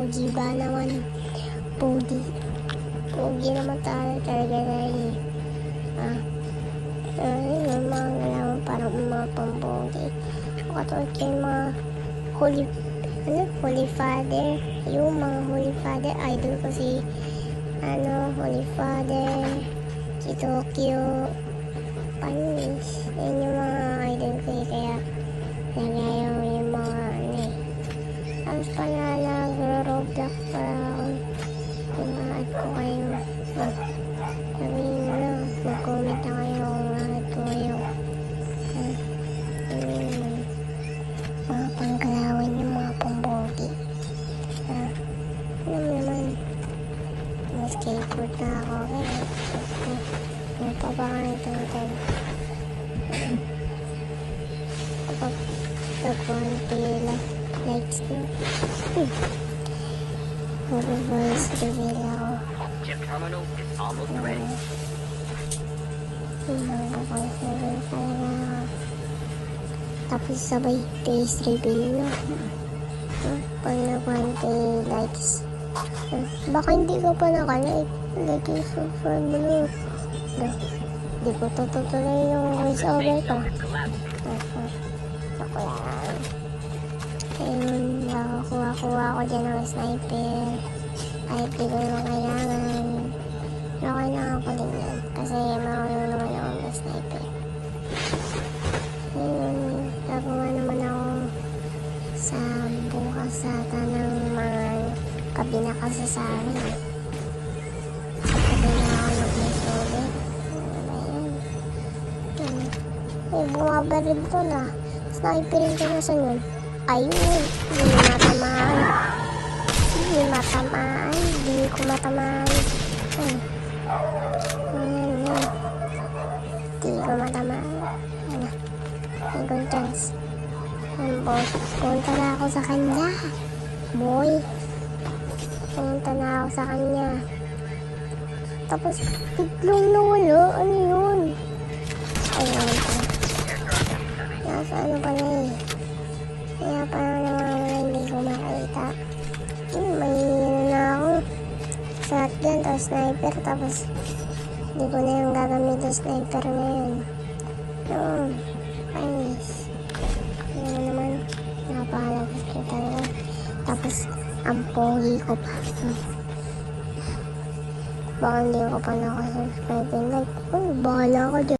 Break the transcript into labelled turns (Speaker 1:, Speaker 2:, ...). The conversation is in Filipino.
Speaker 1: Pogi ba naman? Pogi. Pogi naman talaga tayo. Yung mga galawan parang mga pampogi. Katulad kayo mga Holy Father. Yung mga Holy Father, idol ko si Holy Father, si Tokyo, Panis. Yan yung mga idol ko kaya nagayaw yung mga tapos pala nag-roblox para i-add ko kayo. Sabihin mo na, mag-comment na kayo kung add ko kayo. Mga panggalawan yung mga pambogi. Alam naman, na-skateboard na ako. Magpapakan itong time. Kapag nag-1 likes na. Mag-voice reveal ako.
Speaker 2: Chip terminal is almost ready.
Speaker 1: Mag-voice reveal talaga ako. Tapos sabay face reveal na. Pag nag-1K likes. Baka hindi ko pa naka-like. Like yung super blue. Hindi ko tutuloy yung voice over ko. Ako lang. Ayun, nakakuha ko dyan ng sniper. Kahit di ko naman kailangan. Okay na ako din yan. Kasi marunong naman ako ng sniper. Ayun, nagawa naman ako sa bukas sa tanang mga kabinakasasari. Sabi na ako mag-solo. Ano ba yan? Ay, bumabaril to na. Sniperin ko na sa yun. Ayun, hindi matamaan. Hindi ko matamaan. Hindi ko matamaan. Hindi ko chance. Boss, punta na ako sa kanya. Boy. Punta na ako sa kanya. Tapos, titlong nawala. Ano yun? Ayun. Nasa ano pa na eh. Kaya parang nawawala, hindi ko makita. May na ako. Shotgun, tapos sniper, tapos hindi ko na yung gagamit yung sniper na yun. Ayos. Yun naman, napakalagas ko talaga. Tapos, ang pogi ko pa. Baka hindi ko pa nakasubscribe and like. Bahala ka dyan.